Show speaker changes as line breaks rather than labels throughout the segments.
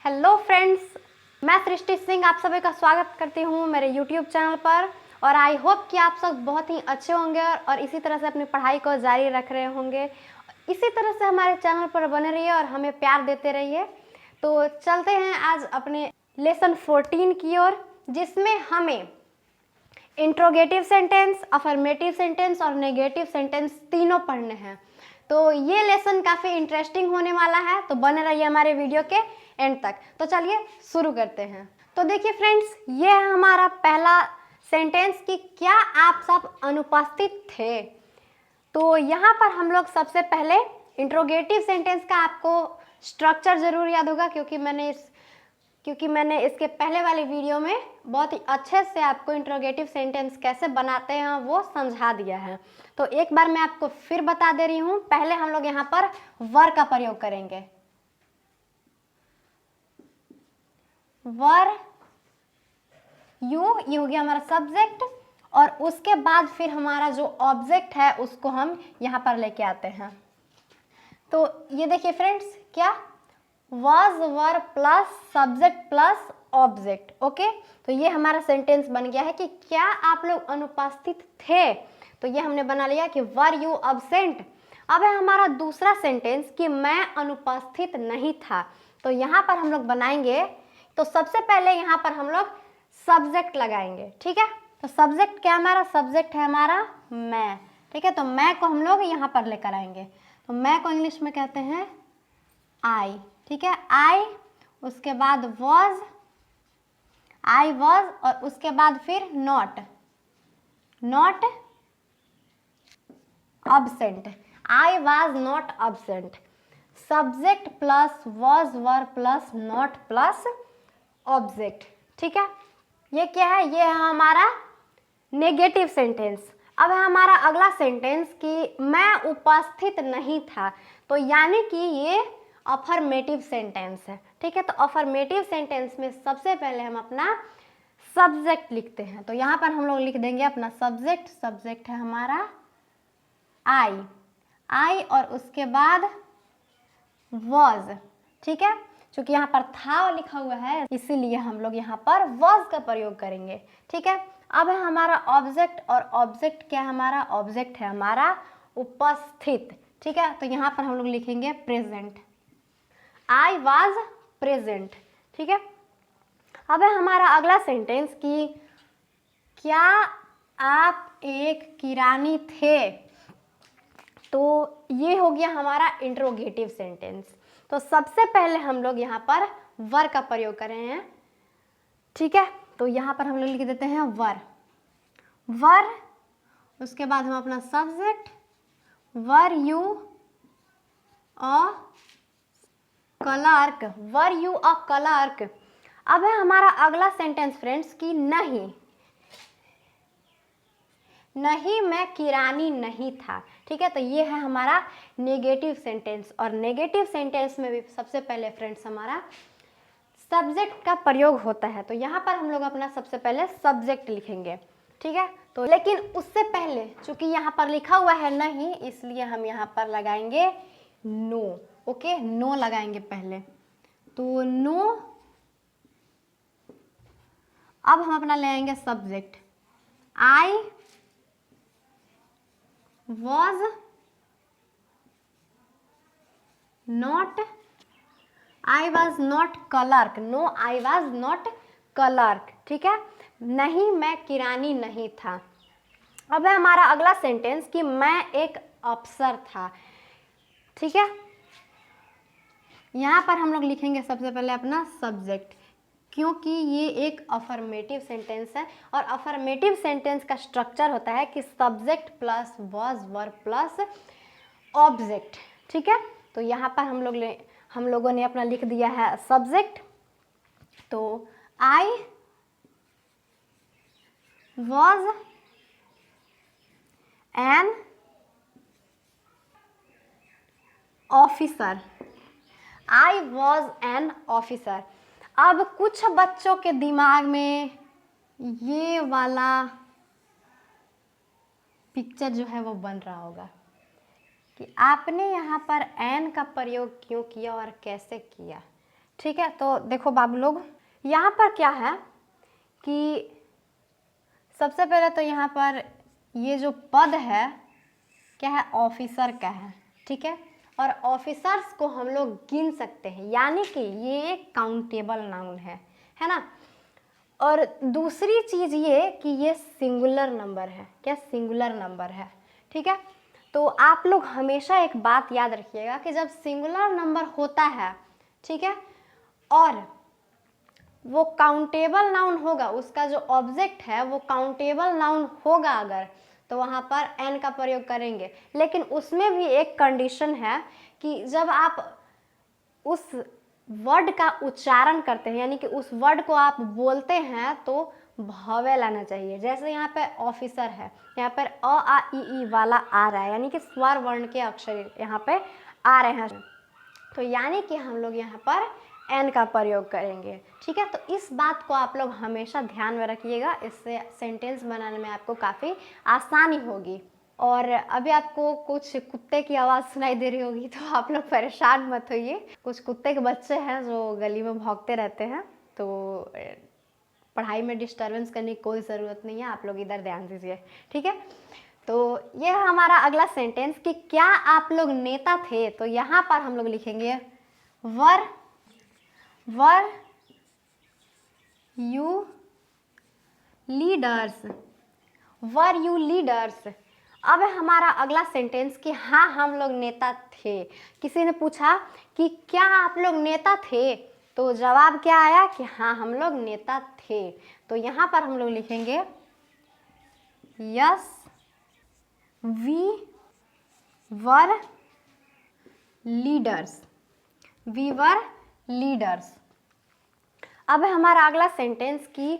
Hello friends, मैं सृष्टि सिंह आप सभी का स्वागत करती हूँ मेरे यूट्यूब चैनल पर। और आई होप कि आप सब बहुत ही अच्छे होंगे और इसी तरह से अपनी पढ़ाई को जारी रख रहे होंगे। इसी तरह से हमारे चैनल पर बने रहिए और हमें प्यार देते रहिए। तो चलते हैं आज अपने लेसन 14 की ओर, जिसमें हमें इंट्रोगेटिव सेंटेंस, अफर्मेटिव सेंटेंस और नेगेटिव सेंटेंस तीनों पढ़ने हैं। तो ये लेसन काफ़ी इंटरेस्टिंग होने वाला है, तो बने रहिए हमारे वीडियो के एंड तक। तो चलिए शुरू करते हैं। तो देखिए फ्रेंड्स, ये है हमारा पहला सेंटेंस कि क्या आप सब अनुपस्थित थे। तो यहाँ पर हम लोग सबसे पहले इंट्रोगेटिव सेंटेंस का आपको स्ट्रक्चर ज़रूर याद होगा, क्योंकि मैंने इसके पहले वाली वीडियो में बहुत ही अच्छे से आपको इंट्रोगेटिव सेंटेंस कैसे बनाते हैं वो समझा दिया है। तो एक बार मैं आपको फिर बता दे रही हूँ। पहले हम लोग यहाँ पर वर का प्रयोग करेंगे। वर, ये हो गया हमारा सब्जेक्ट, और उसके बाद फिर हमारा जो ऑब्जेक्ट है उसको हम यहाँ पर लेके आते हैं। तो ये देखिए फ्रेंड्स, क्या was were plus subject plus object. Okay, तो ये हमारा सेंटेंस बन गया है कि क्या आप लोग अनुपस्थित थे। तो ये हमने बना लिया कि वर यू अब्सेंट। अब है हमारा दूसरा सेंटेंस कि मैं अनुपस्थित नहीं था। तो यहाँ पर हम लोग बनाएंगे, तो सबसे पहले यहाँ पर हम लोग सब्जेक्ट लगाएंगे। ठीक है, तो सब्जेक्ट क्या हमारा, सब्जेक्ट है हमारा मैं। ठीक है, तो मैं को हम लोग यहाँ पर लेकर आएंगे। तो मैं को इंग्लिश में कहते हैं आई। ठीक है, आई, उसके बाद वॉज, आई वॉज, और उसके बाद फिर not, not absent, I was not absent. Subject plus was were plus not plus object. ठीक है, ये क्या है, ये है हमारा नेगेटिव सेंटेंस। अब है हमारा अगला सेंटेंस कि मैं उपस्थित नहीं था। तो यानी कि ये अफर्मेटिव सेंटेंस है। ठीक है, तो अफर्मेटिव सेंटेंस में सबसे पहले हम अपना सब्जेक्ट लिखते हैं। तो यहाँ पर हम लोग लिख देंगे अपना सब्जेक्ट। सब्जेक्ट है हमारा आई, आई, और उसके बाद वॉज। ठीक है, क्योंकि यहाँ पर था लिखा हुआ है इसीलिए हम लोग यहाँ पर वॉज का प्रयोग करेंगे। ठीक है, अब है हमारा ऑब्जेक्ट, और ऑब्जेक्ट क्या है हमारा, ऑब्जेक्ट है हमारा उपस्थित। ठीक है, तो यहाँ पर हम लोग लिखेंगे प्रेजेंट, आई वॉज प्रेजेंट। ठीक है, अब है हमारा अगला सेंटेंस कि क्या आप एक किरानी थे। तो ये हो गया हमारा इंट्रोगेटिव सेंटेंस। तो सबसे पहले हम लोग यहाँ पर वर का प्रयोग कर रहे हैं। ठीक है, तो यहाँ पर हम लोग लिख देते हैं वर, वर, उसके बाद हम अपना subject, were you a clerk, were you a clerk. अब है हमारा अगला सेंटेंस फ्रेंड्स कि नहीं, नहीं मैं किरानी नहीं था। ठीक है, तो ये है हमारा नेगेटिव सेंटेंस। और नेगेटिव सेंटेंस में भी सबसे पहले फ्रेंड्स हमारा सब्जेक्ट का प्रयोग होता है। तो यहाँ पर हम लोग अपना सबसे पहले सब्जेक्ट लिखेंगे। ठीक है, तो लेकिन उससे पहले चूंकि यहाँ पर लिखा हुआ है नहीं, इसलिए हम यहाँ पर लगाएंगे नो। ओके, नो लगाएंगे पहले। तो नो, अब हम अपना ले आएंगे subject, I was not, I was not clerk, no I was not clerk। ठीक है, नहीं मैं किरानी नहीं था। अब है हमारा अगला सेंटेंस कि मैं एक अफसर था। ठीक है, यहाँ पर हम लोग लिखेंगे सबसे पहले अपना सब्जेक्ट, क्योंकि ये एक अफर्मेटिव सेंटेंस है। और अफर्मेटिव सेंटेंस का स्ट्रक्चर होता है कि subject plus was were plus object. ठीक है, तो यहाँ पर हम लोगों ने अपना लिख दिया है सब्जेक्ट। तो I was an officer, I was an officer. अब कुछ बच्चों के दिमाग में ये वाला पिक्चर जो है वो बन रहा होगा कि आपने यहाँ पर एन का प्रयोग क्यों किया और कैसे किया। ठीक है, तो देखो बाबू लोग, यहाँ पर क्या है कि सबसे पहले तो यहाँ पर ये जो पद है क्या है, ऑफिसर का है। ठीक है, और ऑफिसर्स को हम लोग गिन सकते हैं, यानी कि ये एक काउंटेबल नाउन है ना। और दूसरी चीज ये कि ये सिंगुलर नंबर है। क्या, सिंगुलर नंबर है। ठीक है, तो आप लोग हमेशा एक बात याद रखिएगा कि जब सिंगुलर नंबर होता है, ठीक है, और वो काउंटेबल नाउन होगा, उसका जो ऑब्जेक्ट है वो काउंटेबल नाउन होगा अगर, तो वहाँ पर एन का प्रयोग करेंगे। लेकिन उसमें भी एक कंडीशन है कि जब आप उस वर्ड का उच्चारण करते हैं, यानी कि उस वर्ड को आप बोलते हैं, तो भावेल आना चाहिए। जैसे यहाँ पे ऑफिसर है, यहाँ पर अ आ ई वाला आ रहा है, यानी कि स्वर वर्ण के अक्षर यहाँ पे आ रहे हैं, तो यानी कि हम लोग यहाँ पर एन का प्रयोग करेंगे। ठीक है, तो इस बात को आप लोग हमेशा ध्यान में रखिएगा, इससे सेंटेंस बनाने में आपको काफ़ी आसानी होगी। और अभी आपको कुछ कुत्ते की आवाज़ सुनाई दे रही होगी, तो आप लोग परेशान मत होइए। कुछ कुत्ते के बच्चे हैं जो गली में भौंकते रहते हैं, तो पढ़ाई में डिस्टर्बेंस करने की कोई ज़रूरत नहीं है, आप लोग इधर ध्यान दीजिए। ठीक है, तो ये हमारा अगला सेंटेंस कि क्या आप लोग नेता थे, तो यहाँ पर हम लोग लिखेंगे were you leaders, were you leaders. अब हमारा अगला सेंटेंस कि हाँ हम लोग नेता थे। किसी ने पूछा कि क्या आप लोग नेता थे, तो जवाब क्या आया कि हाँ हम लोग नेता थे। तो यहाँ पर हम लोग लिखेंगे yes we were leaders, we were leaders. अब हमारा अगला सेंटेंस कि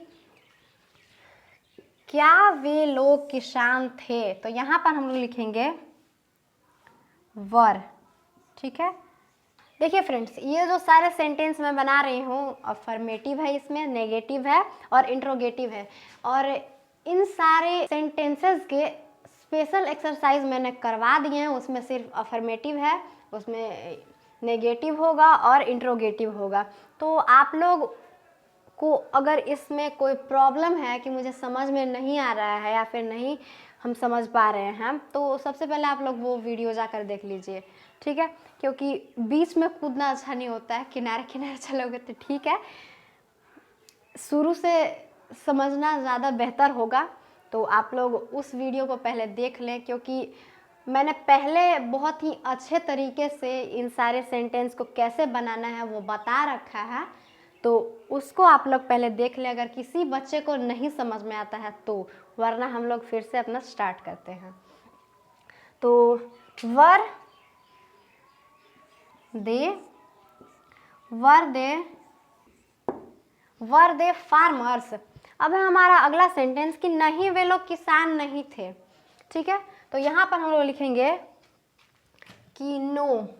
क्या वे लोग किसान थे, तो यहाँ पर हम लोग लिखेंगे वर। ठीक है, देखिए फ्रेंड्स, ये जो सारे सेंटेंस मैं बना रही हूँ, अफर्मेटिव है, इसमें नेगेटिव है और इंट्रोगेटिव है, और इन सारे सेंटेंसेस के स्पेशल एक्सरसाइज मैंने करवा दिए हैं। उसमें सिर्फ अफर्मेटिव है, उसमें नेगेटिव होगा और इंट्रोगेटिव होगा। तो आप लोग को अगर इसमें कोई प्रॉब्लम है कि मुझे समझ में नहीं आ रहा है या फिर नहीं हम समझ पा रहे हैं, तो सबसे पहले आप लोग वो वीडियो जाकर देख लीजिए। ठीक है, क्योंकि बीच में कूदना अच्छा नहीं होता है, किनारे किनारे चलोगे तो ठीक है, शुरू से समझना ज़्यादा बेहतर होगा। तो आप लोग उस वीडियो को पहले देख लें, क्योंकि मैंने पहले बहुत ही अच्छे तरीके से इन सारे सेंटेंस को कैसे बनाना है वो बता रखा है, तो उसको आप लोग पहले देख लें अगर किसी बच्चे को नहीं समझ में आता है तो, वरना हम लोग फिर से अपना स्टार्ट करते हैं। तो वर दे फार्मर्स। अब है हमारा अगला सेंटेंस कि नहीं वे लोग किसान नहीं थे। ठीक है, तो यहाँ पर हम लोग लिखेंगे कि no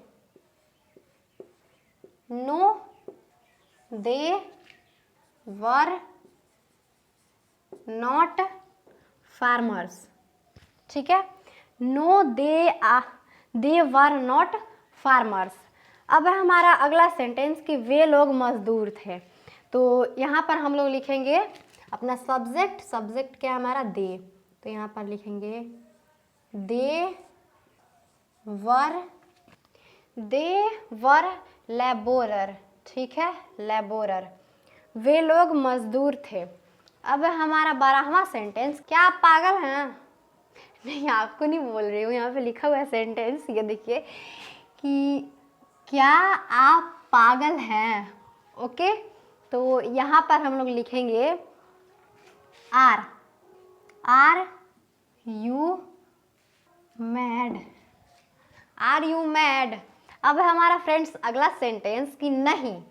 they were not farmers. ठीक है, no they were not farmers. अब है हमारा अगला सेंटेंस कि वे लोग मजदूर थे। तो यहाँ पर हम लोग लिखेंगे अपना सब्जेक्ट क्या है हमारा, दे, तो यहाँ पर लिखेंगे दे वर लेबोरर। ठीक है, लेबोरर, वे लोग मजदूर थे। अब हमारा 12वां सेंटेंस, क्या आप पागल हैं? नहीं, आपको नहीं बोल रही हूँ, यहाँ पे लिखा हुआ है सेंटेंस, ये देखिए कि क्या आप पागल हैं। ओके, तो यहाँ पर हम लोग लिखेंगे आर यू मैड। अब हमारा फ्रेंड्स अगला सेंटेंस कि नहीं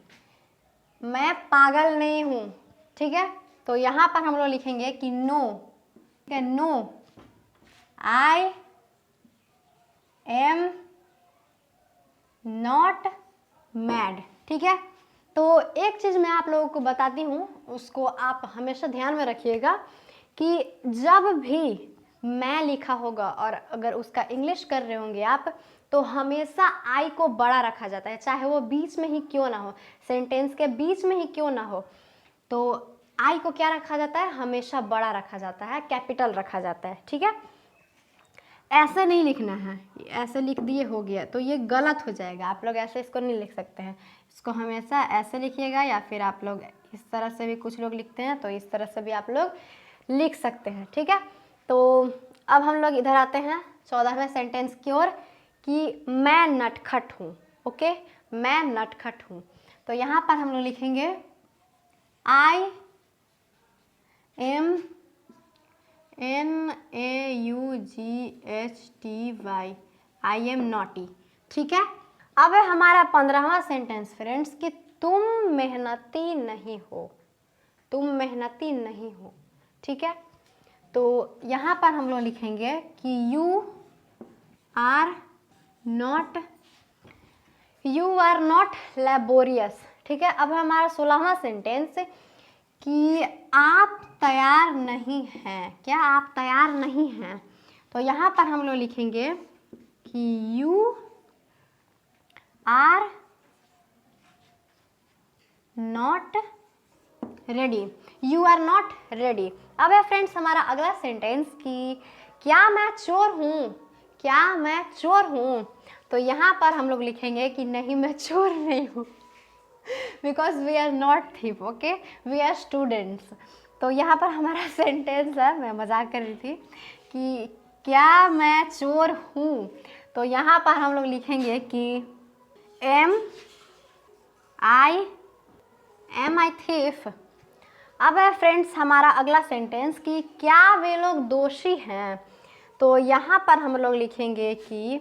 मैं पागल नहीं हूँ। ठीक है, तो यहाँ पर हम लोग लिखेंगे कि no I am not mad. ठीक है, तो एक चीज़ मैं आप लोगों को बताती हूँ, उसको आप हमेशा ध्यान में रखिएगा कि जब भी मैं लिखा होगा और अगर उसका इंग्लिश कर रहे होंगे आप, तो हमेशा आई को बड़ा रखा जाता है, चाहे वो बीच में ही क्यों ना हो, सेंटेंस के बीच में ही क्यों ना हो, तो आई को क्या रखा जाता है, हमेशा बड़ा रखा जाता है, कैपिटल रखा जाता है। ठीक है, ऐसे नहीं लिखना है, ऐसे लिख दिए हो गया तो ये गलत हो जाएगा, आप लोग ऐसे इसको नहीं लिख सकते हैं, इसको हमेशा ऐसे लिखिएगा, या फिर आप लोग इस तरह से भी कुछ लोग लिखते हैं तो इस तरह से भी आप लोग लिख सकते हैं। ठीक है, तो अब हम लोग इधर आते हैं 14वें सेंटेंस की ओर कि मैं नटखट हूँ। ओके, मैं नटखट हूँ, तो यहाँ पर हम लोग लिखेंगे I am NAUGHTY, I am naughty. ठीक है, अब है हमारा 15वां सेंटेंस फ्रेंड्स कि तुम मेहनती नहीं हो, तुम मेहनती नहीं हो। ठीक है, तो यहाँ पर हम लोग लिखेंगे कि यू आर नॉट लेबोरियस। ठीक है, अब हमारा 16वां सेंटेंस कि आप तैयार नहीं हैं, क्या आप तैयार नहीं हैं, तो यहाँ पर हम लोग लिखेंगे कि you are not ready, you are not ready. अब है फ्रेंड्स हमारा अगला सेंटेंस कि क्या मैं चोर हूँ, क्या मैं चोर हूँ, तो यहाँ पर हम लोग लिखेंगे कि नहीं मैं चोर नहीं हूँ, because we are not thief, okay, we are students. तो यहाँ पर हमारा सेंटेंस है, मैं मजाक कर रही थी, कि क्या मैं चोर हूँ, तो यहाँ पर हम लोग लिखेंगे कि एम आई थिफ। अब है फ्रेंड्स हमारा अगला सेंटेंस कि क्या वे लोग दोषी हैं, तो यहाँ पर हम लोग लिखेंगे कि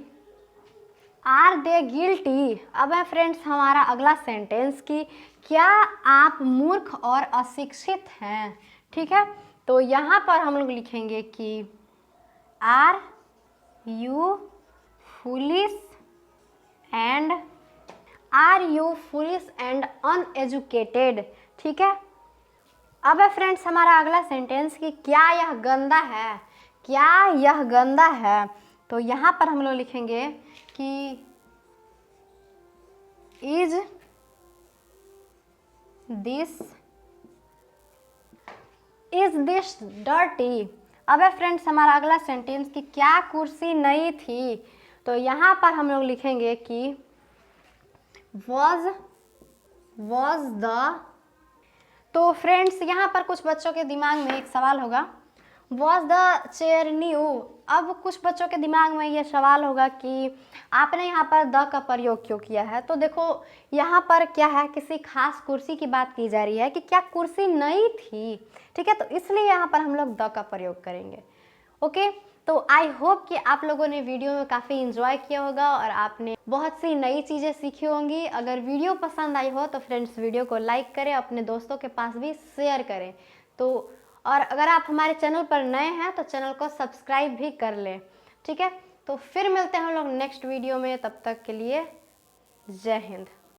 आर दे गिल्टी। अब है फ्रेंड्स हमारा अगला सेंटेंस कि क्या आप मूर्ख और अशिक्षित हैं। ठीक है, तो यहाँ पर हम लोग लिखेंगे कि are you foolish and uneducated. ठीक है, अब है फ्रेंड्स हमारा अगला सेंटेंस कि क्या यह गंदा है, क्या यह गंदा है, तो यहाँ पर हम लोग लिखेंगे कि इज दिस डर्टी। अब है फ्रेंड्स हमारा अगला सेंटेंस कि क्या कुर्सी नई थी, तो यहाँ पर हम लोग लिखेंगे कि was द। तो फ्रेंड्स यहाँ पर कुछ बच्चों के दिमाग में एक सवाल होगा, was द चेयर न्यू। अब कुछ बच्चों के दिमाग में ये सवाल होगा कि आपने यहाँ पर द का प्रयोग क्यों किया है, तो देखो यहाँ पर क्या है, किसी खास कुर्सी की बात की जा रही है कि क्या कुर्सी नई थी। ठीक है, तो इसलिए यहाँ पर हम लोग द का प्रयोग करेंगे। ओके, तो आई होप कि आप लोगों ने वीडियो में काफ़ी इंजॉय किया होगा और आपने बहुत सी नई चीज़ें सीखी होंगी। अगर वीडियो पसंद आई हो तो फ्रेंड्स वीडियो को लाइक करें, अपने दोस्तों के पास भी शेयर करें। तो और अगर आप हमारे चैनल पर नए हैं तो चैनल को सब्सक्राइब भी कर लें। ठीक है, तो फिर मिलते हैं हम लोग नेक्स्ट वीडियो में, तब तक के लिए जय हिंद।